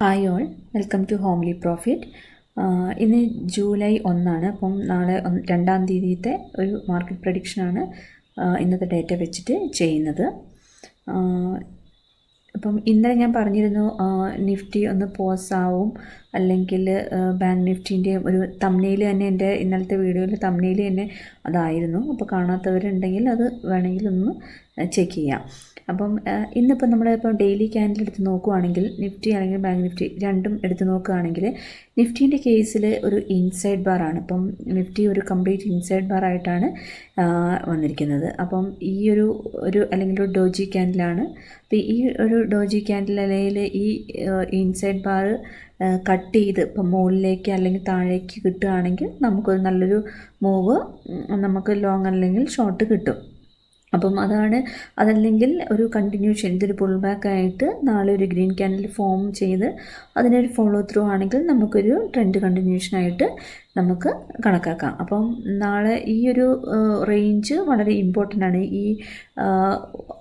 Hi all, welcome to homely profit. ഇന്ന് July 1 അപ്പം നാളെ 2-ാം തീയതിയത്തെ ഒരു മാർക്കറ്റ് പ്രഡിക്ഷനാണ് ഇന്നത്തെ ഡേറ്റ വെച്ചിട്ട് ചെയ്യുന്നത്. അപ്പം ഇന്നലെ ഞാൻ പറഞ്ഞിരുന്നു നിഫ്റ്റി ഒന്ന് പോസ് ആവും, അല്ലെങ്കിൽ ബാങ്ക് നിഫ്റ്റീൻ്റെ ഒരു തംബ്നെയിൽ തന്നെ എൻ്റെ ഇന്നലത്തെ വീഡിയോയിൽ തംബ്നെയിൽ തന്നെ അതായിരുന്നു. അപ്പോൾ കാണാത്തവരുണ്ടെങ്കിൽ അത് വേണമെങ്കിൽ ഒന്ന് ചെക്ക് ചെയ്യാം. അപ്പം ഇന്നിപ്പോൾ നമ്മളിപ്പോൾ ഡെയിലി ക്യാൻഡിൽ എടുത്ത് നോക്കുകയാണെങ്കിൽ നിഫ്റ്റി അല്ലെങ്കിൽ ബാങ്ക് നിഫ്റ്റി രണ്ടും എടുത്ത് നോക്കുകയാണെങ്കിൽ നിഫ്റ്റീൻ്റെ കേസിൽ ഒരു ഇൻസൈഡ് ബാർ ആണ്. അപ്പം നിഫ്റ്റി ഒരു കംപ്ലീറ്റ് ഇൻസൈഡ് ബാർ ആയിട്ടാണ് വന്നിരിക്കുന്നത്. അപ്പം ഈ ഒരു അല്ലെങ്കിൽ ഒരു ഡോജി ക്യാൻഡിലാണ്. അപ്പോൾ ഈ ഒരു ഡോജി ക്യാൻഡിൽ അല്ലെങ്കിൽ ഈ ഇൻസൈഡ് ബാർ കട്ട് ചെയ്ത് ഇപ്പം മുകളിലേക്ക് അല്ലെങ്കിൽ താഴേക്ക് കിട്ടുകയാണെങ്കിൽ നമുക്കൊരു നല്ലൊരു മൂവ്, നമുക്ക് ലോങ് അല്ലെങ്കിൽ ഷോർട്ട് കിട്ടും. അപ്പം അതല്ലെങ്കിൽ ഒരു കണ്ടിന്യൂഷൻ, ഇതൊരു പുൾ ബാക്ക് ആയിട്ട് നാളെ ഒരു ഗ്രീൻ ക്യാൻഡിൽ ഫോം ചെയ്ത് അതിനൊരു ഫോളോ ത്രൂ ആണെങ്കിൽ നമുക്കൊരു ട്രെൻഡ് കണ്ടിന്യൂഷനായിട്ട് നമുക്ക് കണക്കാക്കാം. അപ്പം നാളെ ഈ ഒരു റേഞ്ച് വളരെ ഇമ്പോർട്ടൻ്റ് ആണ്.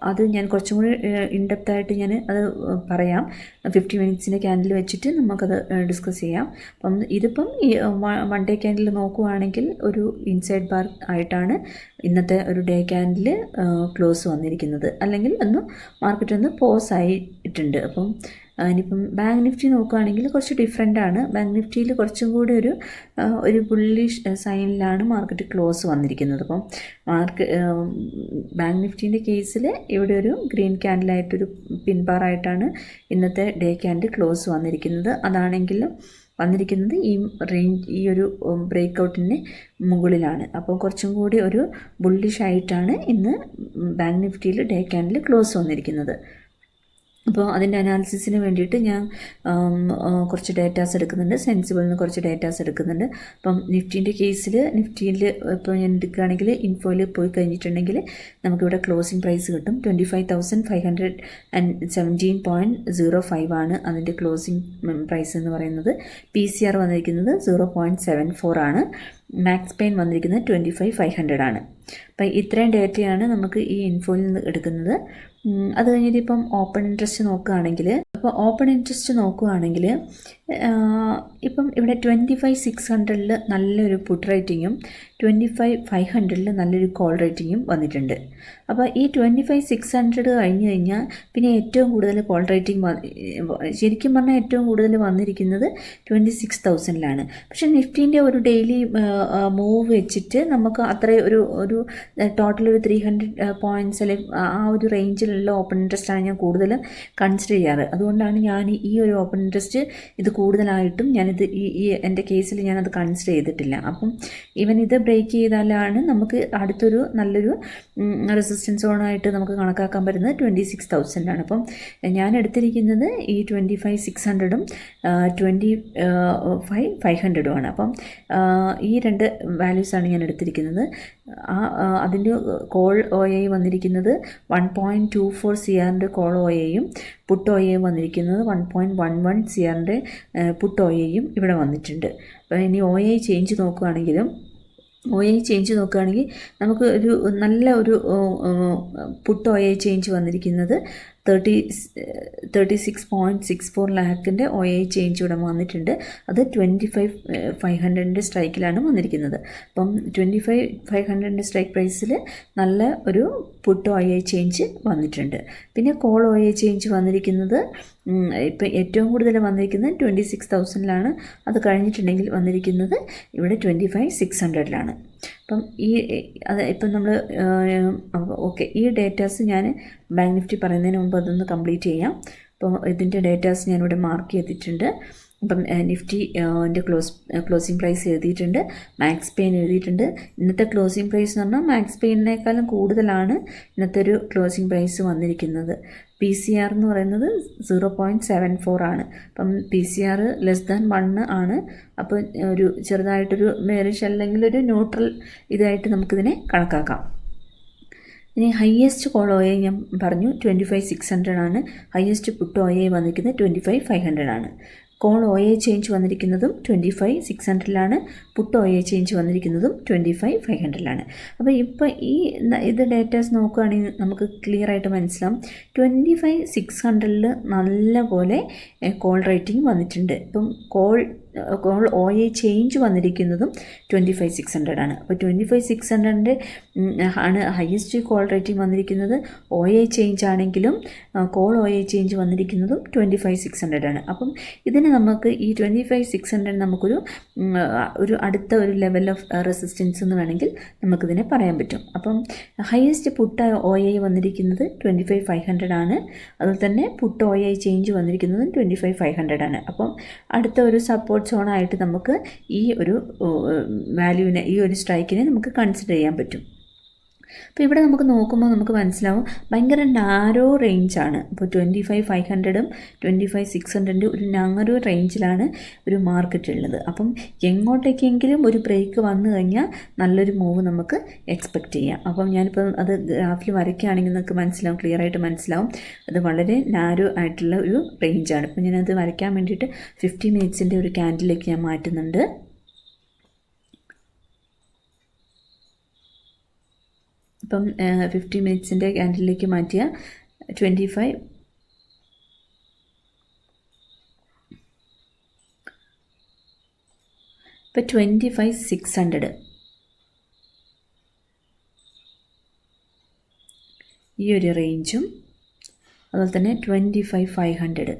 അത് ഞാൻ കുറച്ചും കൂടി ഇൻഡെപ്തായിട്ട് ഞാൻ അത് പറയാം. 50 മിനിറ്റ്സിൻ്റെ ക്യാൻഡിൽ വെച്ചിട്ട് നമുക്കത് ഡിസ്കസ് ചെയ്യാം. അപ്പം ഇതിപ്പം ഈ 1 ഡേ ക്യാൻഡിൽ നോക്കുകയാണെങ്കിൽ ഒരു ഇൻസൈഡ് ബാർ ആയിട്ടാണ് ഇന്നത്തെ ഒരു ഡേ ക്യാൻഡിൽ ക്ലോസ് വന്നിരിക്കുന്നത്, അല്ലെങ്കിൽ മാർക്കറ്റ് ഒന്ന് പോസ് ആയിട്ടുണ്ട്. അപ്പം ഇനിയിപ്പം ബാങ്ക് നിഫ്റ്റി നോക്കുകയാണെങ്കിൽ കുറച്ച് ഡിഫറെൻ്റ് ആണ്. ബാങ്ക് നിഫ്റ്റിയിൽ കുറച്ചും കൂടി ഒരു ബുള്ളിഷ് സൈനിലാണ് മാർക്കറ്റ് ക്ലോസ് വന്നിരിക്കുന്നത്. അപ്പം ബാങ്ക് നിഫ്റ്റീൻ്റെ കേസിൽ ഇവിടെ ഒരു ഗ്രീൻ ക്യാൻഡിലായിട്ടൊരു പിൻബാറായിട്ടാണ് ഇന്നത്തെ ഡേ ക്യാൻഡിൽ ക്ലോസ് വന്നിരിക്കുന്നത്. അതാണെങ്കിലും വന്നിരിക്കുന്നത് ഈ ഒരു ബ്രേക്ക് ഔട്ടിന് മുകളിലാണ്. അപ്പോൾ കുറച്ചും കൂടി ഒരു ബുള്ളിഷ് ആയിട്ടാണ് ഇന്ന് ബാങ്ക് നിഫ്റ്റിയിൽ ഡേ ക്യാൻഡിൽ ക്ലോസ് വന്നിരിക്കുന്നത്. അപ്പോൾ അതിൻ്റെ അനാലിസിസിന് വേണ്ടിയിട്ട് ഞാൻ കുറച്ച് ഡേറ്റാസ് എടുക്കുന്നുണ്ട്. സെൻസിബിളിൽ നിന്ന് കുറച്ച് ഡേറ്റാസ് എടുക്കുന്നുണ്ട്. അപ്പം നിഫ്റ്റീൻ്റെ കേസിൽ നിഫ്റ്റിയിൽ ഇപ്പോൾ ഞാൻ എടുക്കുകയാണെങ്കിൽ ഇൻഫോയിൽ പോയി കഴിഞ്ഞിട്ടുണ്ടെങ്കിൽ നമുക്കിവിടെ ക്ലോസിംഗ് പ്രൈസ് കിട്ടും. 25,517.05 ആണ് അതിൻ്റെ ക്ലോസിംഗ് പ്രൈസ് എന്ന് പറയുന്നത്. PCR വന്നിരിക്കുന്നത് 0.74 ആണ്. മാക്സ് പെയിൻ വന്നിരിക്കുന്നത് 25,500 ആണ്. അപ്പം ഇത്രയും ഡേറ്റയാണ് നമുക്ക് ഈ ഇൻഫോയിൽ നിന്ന് എടുക്കുന്നത്. അത് കഴിഞ്ഞിട്ട് ഇപ്പം ഓപ്പൺ ഇൻട്രസ്റ്റ് നോക്കുകയാണെങ്കിൽ ഇപ്പം ഇവിടെ 25,600 നല്ലൊരു പുട്ട് റേറ്റിങ്ങും 25,500 നല്ലൊരു കോൾ റേറ്റിങ്ങും വന്നിട്ടുണ്ട്. അപ്പോൾ ഈ 25,600 കഴിഞ്ഞ് കഴിഞ്ഞാൽ പിന്നെ ഏറ്റവും കൂടുതൽ കോൾ റേറ്റിംഗ് ശരിക്കും പറഞ്ഞാൽ ഏറ്റവും കൂടുതൽ വന്നിരിക്കുന്നത് 26,000 പക്ഷേ നിഫ്റ്റീൻ്റെ ഒരു ഡെയിലി മൂവ് വെച്ചിട്ട് നമുക്ക് അത്രയും ഒരു ടോട്ടൽ ഒരു 300 പോയിൻറ്റ്സ് അല്ലെങ്കിൽ ആ ഒരു റേഞ്ചിലുള്ള ഓപ്പൺ ഇൻട്രസ്റ്റാണ് ഞാൻ കൂടുതലും കൺസിഡർ ചെയ്യാറ്. അതുകൊണ്ടാണ് ഞാൻ ഈ ഒരു ഓപ്പൺ ഇൻട്രസ്റ്റ് ഇത് കൂടുതലായിട്ടും ഞാനിത് എൻ്റെ കേസിൽ ഞാനത് കൺസിഡർ ചെയ്തിട്ടില്ല. അപ്പം ഈവൻ ഇത് ബ്രേക്ക് ചെയ്താലാണ് നമുക്ക് അടുത്തൊരു നല്ലൊരു റെസിസ്റ്റൻസ് സോണായിട്ട് നമുക്ക് കണക്കാക്കാൻ പറ്റുന്നത് 26,000 ആണ്. അപ്പം ഞാൻ എടുത്തിരിക്കുന്നത് ഈ 25,600 25,500 ആണ്. അപ്പം ഈ രണ്ട് വാല്യൂസാണ് ഞാൻ എടുത്തിരിക്കുന്നത്. അതിൻ്റെ കോൾ OA വന്നിരിക്കുന്നത് 1.24 CRൻ്റെ കോൾ OAയും പുട്ട് OA വന്നിരിക്കുന്നത് 1.11 CRൻ്റെ പുട്ട് OAയും ഇവിടെ വന്നിട്ടുണ്ട്. അപ്പോൾ ഇനി OA ചേഞ്ച് നോക്കുകയാണെങ്കിൽ നമുക്ക് ഒരു നല്ല ഒരു പുട്ട് OA ചേഞ്ച് വന്നിരിക്കുന്നത് 36.64 ലാഖിൻ്റെ OA ചേഞ്ച് ഇവിടെ വന്നിട്ടുണ്ട്. അത് 25,500 സ്ട്രൈക്കിലാണ് വന്നിരിക്കുന്നത്. അപ്പം 25,500 സ്ട്രൈക്ക് പ്രൈസിൽ നല്ല ഒരു പുട്ട് OA ചേഞ്ച് വന്നിട്ടുണ്ട്. പിന്നെ കോൾ OA ചേഞ്ച് വന്നിരിക്കുന്നത് ഇപ്പം ഏറ്റവും കൂടുതൽ വന്നിരിക്കുന്നത് 26,000 അത് കഴിഞ്ഞിട്ടുണ്ടെങ്കിൽ വന്നിരിക്കുന്നത് ഇവിടെ 25,600 അപ്പം ഇപ്പം നമ്മൾ ഓക്കെ, ഈ ഡേറ്റാസ് ഞാൻ ബാങ്ക് നിഫ്റ്റി പറയുന്നതിന് മുമ്പ് അതൊന്ന് കംപ്ലീറ്റ് ചെയ്യാം. അപ്പോൾ ഇതിൻ്റെ ഡേറ്റാസ് ഞാനിവിടെ മാർക്ക് ചെയ്തിട്ടുണ്ട്. അപ്പം നിഫ്റ്റിൻ്റെ ക്ലോസിംഗ് പ്രൈസ് എഴുതിയിട്ടുണ്ട്, മാക്സ് പെയിൻ എഴുതിയിട്ടുണ്ട്. ഇന്നത്തെ ക്ലോസിംഗ് പ്രൈസ് എന്ന് പറഞ്ഞാൽ മാക്സ് പെയിനേക്കാളും കൂടുതലാണ് ഇന്നത്തെ ഒരു ക്ലോസിംഗ് പ്രൈസ് വന്നിരിക്കുന്നത്. PCR എന്ന് പറയുന്നത് 0.74 ആണ്. അപ്പം PCR <1 ആണ്. അപ്പോൾ ഒരു ചെറുതായിട്ടൊരു മേരിഷ് അല്ലെങ്കിൽ ഒരു ന്യൂട്രൽ ഇതായിട്ട് നമുക്കിതിനെ കണക്കാക്കാം. ഇനി ഹയസ്റ്റ് കോൾ OA ഞാൻ പറഞ്ഞു 25,600 ആണ്. ഹയസ്റ്റ് പുട്ട് OA വന്നിരിക്കുന്നത് 25,500 ആണ്. കോൾ ഒ എ ചേഞ്ച് വന്നിരിക്കുന്നതും 25,600ലാണ്. പുട്ട് ഒ എ ചേഞ്ച് വന്നിരിക്കുന്നതും 25,500ലാണ്. അപ്പോൾ ഇപ്പോൾ ഇത് ഡേറ്റാസ് നോക്കുകയാണെങ്കിൽ നമുക്ക് ക്ലിയർ ആയിട്ട് മനസ്സിലാവും 25,600ൽ നല്ല പോലെ കോൾ റേറ്റിംഗ് വന്നിട്ടുണ്ട്. ഇപ്പം കോൾ ഒ എ ചേഞ്ച് വന്നിരിക്കുന്നതും 25,600 ആണ്. അപ്പോൾ 25,600 ആണ് ഹയസ്റ്റ് കോൾ റേറ്റിംഗ് വന്നിരിക്കുന്നത്. ഒ എ ചേഞ്ച് ആണെങ്കിലും കോൾ ഒ എ ചേഞ്ച് വന്നിരിക്കുന്നതും 25,600 ആണ്. അപ്പം ഇതിന് നമുക്ക് ഈ 25,600 നമുക്കൊരു അടുത്ത ഒരു ലെവൽ ഓഫ് റെസിസ്റ്റൻസ് എന്ന് വേണമെങ്കിൽ നമുക്കിതിനെ പറയാൻ പറ്റും. അപ്പം ഹയസ്റ്റ് പുട്ട് ഒ എ വന്നിരിക്കുന്നത് 25,500 ആണ്. അതുപോലെ തന്നെ പുട്ട് ഒ എ ചേഞ്ച് വന്നിരിക്കുന്നതും 25,500 ആണ്. അപ്പം അടുത്ത ഒരു സപ്പോർട്ട് സോണായിട്ട് നമുക്ക് ഈ ഒരു വാല്യൂവിനെ, ഈ ഒരു സ്ട്രൈക്കിനെ നമുക്ക് കൺസിഡർ ചെയ്യാൻ പറ്റും. അപ്പോൾ ഇവിടെ നമുക്ക് നോക്കുമ്പോൾ നമുക്ക് മനസ്സിലാവും ഭയങ്കര നാരോ റേഞ്ചാണ്. അപ്പോൾ 25,500ഉം 25,600 ഒരു നാരോ റേഞ്ചിലാണ് ഒരു മാർക്കറ്റ് ഉള്ളത്. അപ്പം എങ്ങോട്ടേക്കെങ്കിലും ഒരു ബ്രേക്ക് വന്നു കഴിഞ്ഞാൽ നല്ലൊരു മൂവ് നമുക്ക് എക്സ്പെക്റ്റ് ചെയ്യാം. അപ്പം ഞാനിപ്പോൾ അത് ഗ്രാഫിൽ വരയ്ക്കുകയാണെങ്കിൽ നിങ്ങൾക്ക് മനസ്സിലാവും, ക്ലിയർ ആയിട്ട് മനസ്സിലാവും. അത് വളരെ നാരോ ആയിട്ടുള്ള ഒരു റേഞ്ചാണ്. ഇപ്പം ഞാനത് വരയ്ക്കാൻ വേണ്ടിയിട്ട് 50 മിനിറ്റ്സിൻ്റെ ഒരു ക്യാൻഡിലേക്ക് ഞാൻ മാറ്റുന്നുണ്ട്. ഇപ്പം 50 മിനിറ്റ്സിൻ്റെ ക്യാൻഡിലേക്ക് മാറ്റിയ 25 ഇപ്പോൾ 25,600 ഈ ഒരു റേഞ്ചും അതുപോലെ തന്നെ 25,500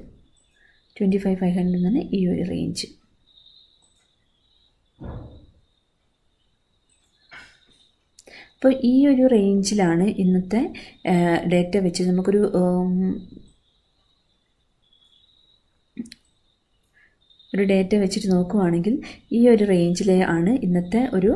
എന്നാണ് ഈ ഒരു റേഞ്ച്. അപ്പോൾ ഈ ഒരു റേഞ്ചിലാണ് ഇന്നത്തെ ഡേറ്റ വെച്ച് നമുക്കൊരു ഡേറ്റ വെച്ചിട്ട് നോക്കുകയാണെങ്കിൽ ഈ ഒരു റേഞ്ചിലെ ആണ് ഇന്നത്തെ ഒരു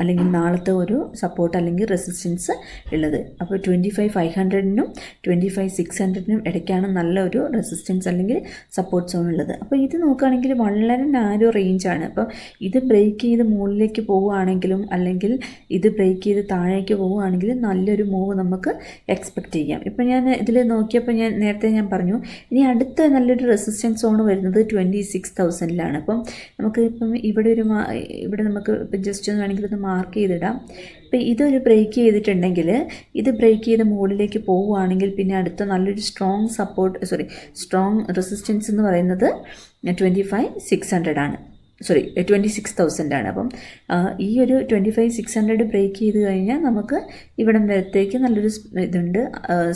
അല്ലെങ്കിൽ നാളത്തെ ഒരു സപ്പോർട്ട് അല്ലെങ്കിൽ റെസിസ്റ്റൻസ് ഉള്ളത്. അപ്പോൾ 25,500നും 25,600നും ഇടയ്ക്കാണ് നല്ല ഒരു റെസിസ്റ്റൻസ് അല്ലെങ്കിൽ സപ്പോർട്ട് സോൺ ഉള്ളത്. അപ്പോൾ ഇത് നോക്കുകയാണെങ്കിൽ വളരെ നാരോ റേഞ്ചാണ്. അപ്പോൾ ഇത് ബ്രേക്ക് ചെയ്ത് മുകളിലേക്ക് പോവുകയാണെങ്കിലും അല്ലെങ്കിൽ ഇത് ബ്രേക്ക് ചെയ്ത് താഴേക്ക് പോവുകയാണെങ്കിലും നല്ലൊരു മൂവ് നമുക്ക് എക്സ്പെക്റ്റ് ചെയ്യാം. ഇപ്പോൾ ഞാൻ ഇതിൽ നോക്കിയപ്പോൾ നേരത്തെ ഞാൻ പറഞ്ഞു ഇനി അടുത്ത നല്ലൊരു റെസിസ്റ്റൻസ് സോൺ വരുന്നത് 26,000ലാണ്. അപ്പം നമുക്ക് ഇപ്പം ഇവിടെ നമുക്ക് ഇപ്പം ജസ്റ്റ് ഒന്ന് വേണമെങ്കിൽ ഒന്ന് മാർക്ക് ചെയ്തിടാം. ഇപ്പം ഇതൊരു ബ്രേക്ക് ചെയ്തിട്ടുണ്ടെങ്കിൽ ഇത് ബ്രേക്ക് ചെയ്ത് മുകളിലേക്ക് പോവുകയാണെങ്കിൽ പിന്നെ അടുത്ത നല്ലൊരു സ്ട്രോങ് റെസിസ്റ്റൻസ് എന്ന് പറയുന്നത് 25,600 ആണ്. 26,000 ആണ്. അപ്പം ഈ ഒരു 25,600 ബ്രേക്ക് ചെയ്ത് കഴിഞ്ഞാൽ നമുക്ക് ഇവിടം വരത്തേക്ക് നല്ലൊരു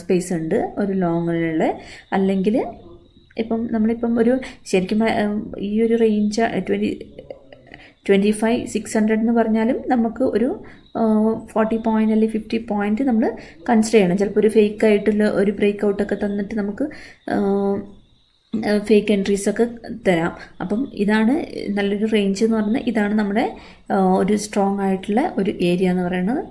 സ്പേസ് ഉണ്ട് ഒരു ലോങ്ങിലുള്ള. അല്ലെങ്കിൽ ഇപ്പം നമ്മളിപ്പം ഒരു ശരിക്കും ഈ ഒരു റേഞ്ച് 25,600 എന്ന് പറഞ്ഞാലും നമുക്ക് ഒരു 40 പോയിൻ്റ് അല്ലെങ്കിൽ 50 പോയിൻ്റ് നമ്മൾ കൺസിഡർ ചെയ്യണം. ചിലപ്പോൾ ഒരു ഫേക്കായിട്ടുള്ള ഒരു ബ്രേക്ക് ഔട്ടൊക്കെ തന്നിട്ട് നമുക്ക് ഫേക്ക് എൻട്രീസൊക്കെ തരാം. അപ്പം ഇതാണ് നല്ലൊരു റേഞ്ച് എന്ന് പറയുന്നത്. ഇതാണ് നമ്മുടെ ഒരു സ്ട്രോങ് ആയിട്ടുള്ള ഒരു ഏരിയ എന്ന് പറയുന്നത്.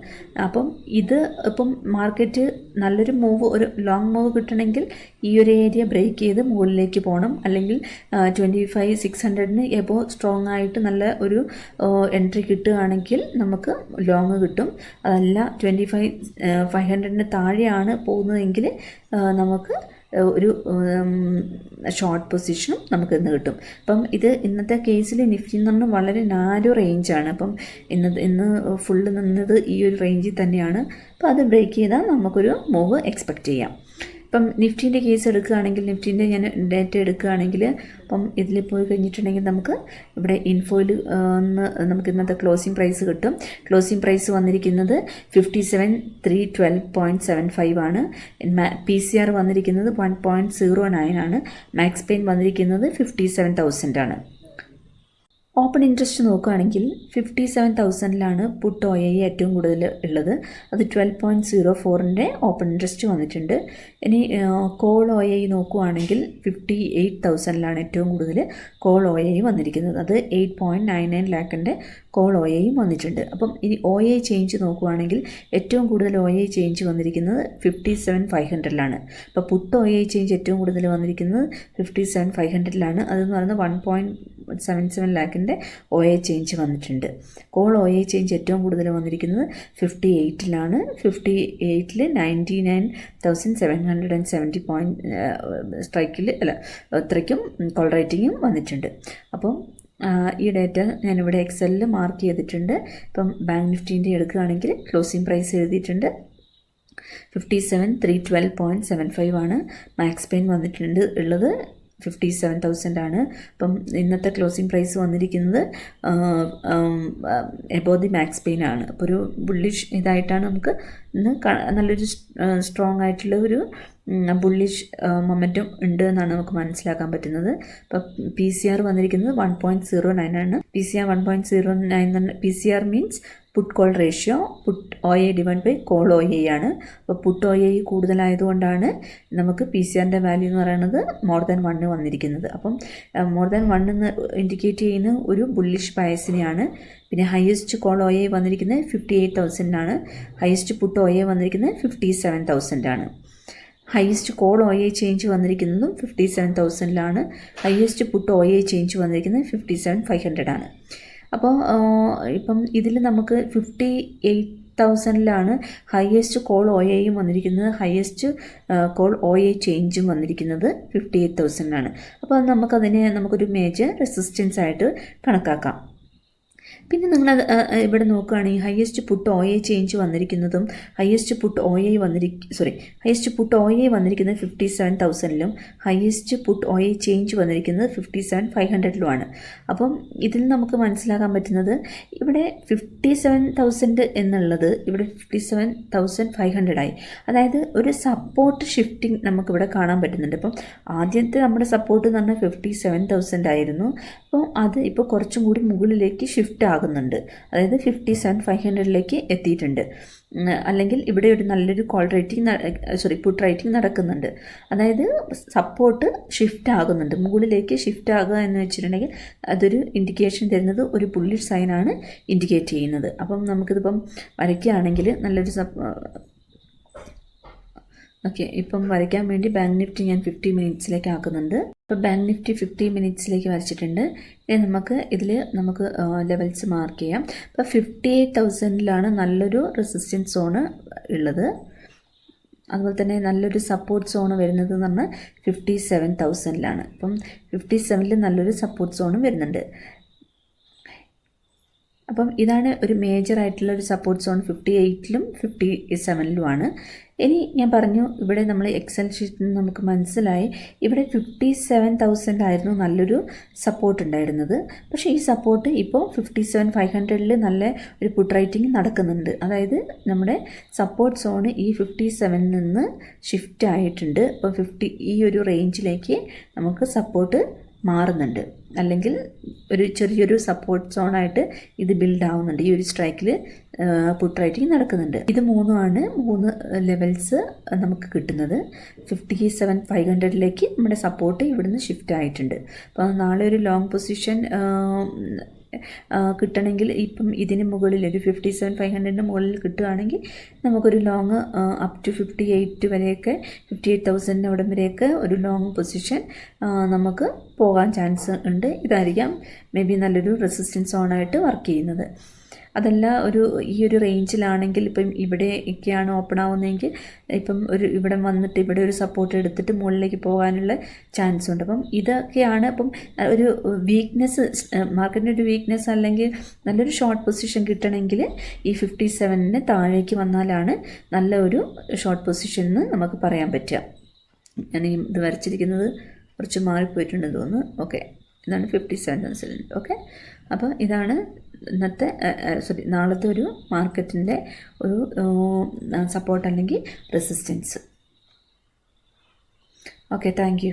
അപ്പം ഇത് ഇപ്പം മാർക്കറ്റ് നല്ലൊരു മൂവ്, ഒരു ലോങ് മൂവ് കിട്ടണമെങ്കിൽ ഈ ഒരു ഏരിയ ബ്രേക്ക് ചെയ്ത് മുകളിലേക്ക് പോകണം. അല്ലെങ്കിൽ 25,600ന് എബോ സ്ട്രോങ് ആയിട്ട് നല്ല ഒരു എൻട്രി കിട്ടുകയാണെങ്കിൽ നമുക്ക് ലോങ് കിട്ടും. അതല്ല 25,500ന് താഴെയാണ് പോകുന്നതെങ്കിൽ നമുക്ക് ഒരു ഷോർട്ട് പൊസിഷനും നമുക്ക് ഇന്ന് കിട്ടും. അപ്പം ഇത് ഇന്നത്തെ കേസിൽ നിഫ്റ്റി എന്ന് പറഞ്ഞാൽ വളരെ നാരോ റേഞ്ചാണ്. അപ്പം ഇന്ന് ഫുള്ള് നിന്നത് ഈ ഒരു റേഞ്ചിൽ തന്നെയാണ്. അപ്പോൾ അത് ബ്രേക്ക് ചെയ്താൽ നമുക്കൊരു മൂവ് എക്സ്പെക്റ്റ് ചെയ്യാം. ഇപ്പം നിഫ്റ്റീൻ്റെ കേസ് എടുക്കുകയാണെങ്കിൽ, നിഫ്റ്റീൻ്റെ ഞാൻ ഡേറ്റ എടുക്കുകയാണെങ്കിൽ അപ്പം ഇതിൽ പോയി കഴിഞ്ഞിട്ടുണ്ടെങ്കിൽ നമുക്ക് ഇവിടെ ഇൻഫോയിൽ നമുക്ക് ഇന്നത്തെ ക്ലോസിംഗ് പ്രൈസ് കിട്ടും. ക്ലോസിംഗ് പ്രൈസ് വന്നിരിക്കുന്നത് 57,312.75 ആണ്. PCR വന്നിരിക്കുന്നത് 1.09 ആണ്. മാക്സ് പെയിൻ വന്നിരിക്കുന്നത് 57,000 ആണ്. ഓപ്പൺ ഇൻട്രസ്റ്റ് നോക്കുകയാണെങ്കിൽ 57,000ലാണ് പുട്ട് ഒ എ ഏറ്റവും കൂടുതൽ ഉള്ളത്. അത് 12.04ൻ്റെ ഓപ്പൺ ഇൻട്രസ്റ്റ് വന്നിട്ടുണ്ട്. ഇനി കോൾ ഒ എ നോക്കുകയാണെങ്കിൽ 58,000ലാണ് ഏറ്റവും കൂടുതൽ കോൾ ഒ എ വന്നിരിക്കുന്നത്. അത് 8.99 ലാഖിൻ്റെ കോൾ ഒ എയും വന്നിട്ടുണ്ട്. അപ്പം ഇനി ഒ എ ചേഞ്ച് നോക്കുകയാണെങ്കിൽ ഏറ്റവും കൂടുതൽ ഒ എ ചേഞ്ച് വന്നിരിക്കുന്നത് 57,500ലാണ്. അപ്പോൾ പുട്ട് ഒ എ ചേഞ്ച് ഏറ്റവും കൂടുതൽ വന്നിരിക്കുന്നത് 57,500ലാണ്. അതെന്ന് പറയുന്നത് 1.77 ലാഖിൻ്റെ മാർക്കറ്റിൻ്റെ ചേഞ്ച് വന്നിട്ടുണ്ട്. കോൾ ചേഞ്ച് ഏറ്റവും കൂടുതൽ വന്നിരിക്കുന്നത് 58-ലാണ്. 58-ൽ 99,770 സ്ട്രൈക്കിൽ അത്രയ്ക്കും കോൾ റേറ്റിങ്ങും വന്നിട്ടുണ്ട്. അപ്പം ഈ ഡേറ്റ ഞാനിവിടെ എക്സലിൽ മാർക്ക് ചെയ്തിട്ടുണ്ട്. ഇപ്പം ബാങ്ക് നിഫ്റ്റീൻ്റെ എടുക്കുകയാണെങ്കിൽ ക്ലോസിംഗ് പ്രൈസ് എഴുതിയിട്ടുണ്ട് 57,312.75 ആണ്. മാക്സ് പെയിൻ വന്നിട്ടുണ്ട് ഉള്ളത് 57,000 ആണ്. അപ്പം ഇന്നത്തെ ക്ലോസിംഗ് പ്രൈസ് വന്നിരിക്കുന്നത് എബോവ് ദി മാക്സ് പെയിൻ ആണ്. അപ്പോൾ ഒരു ബുള്ളിഷ് ഇതായിട്ടാണ് നമുക്ക് ഇന്ന് നല്ലൊരു സ്ട്രോങ് ആയിട്ടുള്ള ഒരു ബുള്ളിഷ് മൊമെൻറ്റം ഉണ്ട് എന്നാണ് നമുക്ക് മനസ്സിലാക്കാൻ പറ്റുന്നത്. അപ്പോൾ PCR വന്നിരിക്കുന്നത് 1.09 ആണ്. PCR 1.09 PCR means put call ratio put OA divide by call OA ആണ്. അപ്പോൾ പുട്ട് OA കൂടുതലായതുകൊണ്ടാണ് നമുക്ക് PCRൻ്റെ വാല്യൂ എന്ന് പറയുന്നത് മോർ ദാൻ 1 വന്നിരിക്കുന്നത്. അപ്പം മോർ ദാൻ 1 എന്ന് ഇൻഡിക്കേറ്റ് ചെയ്യുന്ന ഒരു ബുള്ളിഷ് ബയസിനെയാണ്. പിന്നെ ഹയസ്റ്റ് കോൾ OA വന്നിരിക്കുന്നത് 58,000 ഹയസ്റ്റ് പുട്ട് OA വന്നിരിക്കുന്നത് 57,000 ആണ്. ഹയസ്റ്റ് കോൾ OA ചേഞ്ച് വന്നിരിക്കുന്നതും 57,000 ഹയസ്റ്റ് പുട്ട് OA ചേഞ്ച് വന്നിരിക്കുന്നത് 57,500 ആണ്. അപ്പോൾ ഇപ്പം ഇതിൽ നമുക്ക് 58,000 ഹയസ്റ്റ് കോൾ OAയും വന്നിരിക്കുന്നത്. ഹയസ്റ്റ് കോൾ OA ചേഞ്ചും വന്നിരിക്കുന്നത് 58,000 അപ്പോൾ നമുക്കൊരു മേജർ റെസിസ്റ്റൻസ് ആയിട്ട് കണക്കാക്കാം. പിന്നെ നിങ്ങൾ ഇവിടെ നോക്കുകയാണെങ്കിൽ ഹയസ്റ്റ് പുട്ട് OA ചേഞ്ച് വന്നിരിക്കുന്നതും ഹയസ്റ്റ് പുട്ട് OA വന്നിരിക്കുന്നത് 57,000 ഹയസ്റ്റ് പുട്ട് OA ചേഞ്ച് വന്നിരിക്കുന്നത് 57,500 അപ്പം ഇതിൽ നമുക്ക് മനസ്സിലാക്കാൻ പറ്റുന്നത് ഇവിടെ 57,000 എന്നുള്ളത് ഇവിടെ 57,500 ആയി. അതായത് ഒരു സപ്പോർട്ട് ഷിഫ്റ്റിംഗ് നമുക്കിവിടെ കാണാൻ പറ്റുന്നുണ്ട്. അപ്പം ആദ്യത്തെ നമ്മുടെ സപ്പോർട്ട് എന്ന് പറഞ്ഞാൽ 57,000 ആയിരുന്നു. അപ്പോൾ അത് ഇപ്പോൾ കുറച്ചും കൂടി മുകളിലേക്ക് ഷിഫ്റ്റ് ആകുന്നുണ്ട്. അതായത് 57,500 എത്തിയിട്ടുണ്ട്. അല്ലെങ്കിൽ ഇവിടെ ഒരു നല്ലൊരു പുട്ട് റേറ്റിംഗ് നടക്കുന്നുണ്ട്. അതായത് സപ്പോർട്ട് ഷിഫ്റ്റ് ആകുന്നുണ്ട്, മുകളിലേക്ക് ഷിഫ്റ്റ് ആകുക എന്ന് വെച്ചിട്ടുണ്ടെങ്കിൽ അതൊരു ഇൻഡിക്കേഷൻ തരുന്നത് ഒരു ബുള്ളിഷ് സൈനാണ് ഇൻഡിക്കേറ്റ് ചെയ്യുന്നത്. അപ്പം നമുക്കിതിപ്പം വരയ്ക്കുകയാണെങ്കിൽ നല്ലൊരു ഇപ്പം വരയ്ക്കാൻ വേണ്ടി ബാങ്ക് നിഫ്റ്റി ഞാൻ 50 മിനിറ്റ്സിലേക്ക് ആക്കുന്നുണ്ട്. ഇപ്പോൾ ബാങ്ക് നിഫ്റ്റി 50 മിനിറ്റ്സിലേക്ക് വരച്ചിട്ടുണ്ട്. ഇനി നമുക്ക് ലെവൽസ് മാർക്ക് ചെയ്യാം. ഇപ്പോൾ 58,000 നല്ലൊരു റെസിസ്റ്റൻസ് സോണ് ഉള്ളത്. അതുപോലെ തന്നെ നല്ലൊരു സപ്പോർട്ട് സോണ് വരുന്നത് എന്ന് പറഞ്ഞാൽ 57,000 അപ്പം 57 നല്ലൊരു സപ്പോർട്ട് സോണും വരുന്നുണ്ട്. അപ്പം ഇതാണ് ഒരു മേജർ ആയിട്ടുള്ള ഒരു സപ്പോർട്ട് സോൺ 58-ലും 57-ലും. ഇനി ഞാൻ പറഞ്ഞു ഇവിടെ നമ്മൾ എക്സൽ ഷീറ്റിൽ നമുക്ക് മനസ്സിലായി ഇവിടെ 57,000 ആയിരുന്നു നല്ലൊരു സപ്പോർട്ട് ഉണ്ടായിരുന്നത്. പക്ഷേ ഈ സപ്പോർട്ട് ഇപ്പോൾ 57,500 നല്ല ഒരു പുട്ട് റേറ്റിംഗ് നടക്കുന്നുണ്ട്. അതായത് നമ്മുടെ സപ്പോർട്ട് സോണ് ഈ 57 നിന്ന് ഷിഫ്റ്റ് ആയിട്ടുണ്ട്. അപ്പോൾ ഈ ഒരു റേഞ്ചിലേക്ക് നമുക്ക് സപ്പോർട്ട് മാറുന്നുണ്ട്, അല്ലെങ്കിൽ ഒരു ചെറിയൊരു സപ്പോർട്ട് സോണായിട്ട് ഇത് ബിൽഡ് ആവുന്നുണ്ട്. ഈ ഒരു സ്ട്രൈക്കിൽ പുട്ട് റേറ്റിംഗ് നടക്കുന്നുണ്ട്. ഇത് 3 ലെവൽസ് നമുക്ക് കിട്ടുന്നത്. 57,500 നമ്മുടെ സപ്പോർട്ട് ഇവിടുന്ന് ഷിഫ്റ്റ് ആയിട്ടുണ്ട്. അപ്പോൾ നാളെ ഒരു ലോങ് പൊസിഷൻ കിട്ടണമെങ്കിൽ ഇപ്പം ഇതിന് മുകളിൽ ഒരു 57,500 മുകളിൽ കിട്ടുകയാണെങ്കിൽ നമുക്കൊരു ലോങ് അപ് ടു 58 വരെയൊക്കെ 58,000 അവിടെ വരെയൊക്കെ ഒരു ലോങ് പൊസിഷൻ നമുക്ക് പോകാൻ ചാൻസ് ഉണ്ട്. ഇതായിരിക്കാം മേ ബി നല്ലൊരു റെസിസ്റ്റൻസ് സോണായിട്ട് വർക്ക് ചെയ്യുന്നത്. അതല്ല ഈ ഒരു റേഞ്ചിലാണെങ്കിൽ ഇപ്പം ഇവിടെയൊക്കെയാണ് ഓപ്പൺ ആവുന്നതെങ്കിൽ ഇപ്പം ഇവിടെ വന്നിട്ട് ഇവിടെ ഒരു സപ്പോർട്ട് എടുത്തിട്ട് മുകളിലേക്ക് പോകാനുള്ള ചാൻസ് ഉണ്ട്. അപ്പം ഇതൊക്കെയാണ് ഇപ്പം ഒരു വീക്ക്നെസ്, മാർക്കറ്റിൻ്റെ ഒരു വീക്ക്നെസ് അല്ലെങ്കിൽ നല്ലൊരു ഷോർട്ട് പൊസിഷൻ കിട്ടണമെങ്കിൽ ഈ 57 താഴേക്ക് വന്നാലാണ് നല്ല ഒരു ഷോർട്ട് പൊസിഷൻ എന്ന് നമുക്ക് പറയാൻ പറ്റുക. ഞാൻ ഇത് വരച്ചിരിക്കുന്നത് കുറച്ച് മാറിപ്പോയിട്ടുണ്ടെന്ന് തോന്നുന്നു. ഓക്കെ, ഇതാണ് 57,000. ഓക്കെ, അപ്പോൾ ഇതാണ് നാളത്തെ ഒരു മാർക്കറ്റിൻ്റെ ഒരു സപ്പോർട്ട് അല്ലെങ്കിൽ റെസിസ്റ്റൻസ്. Okay, thank you.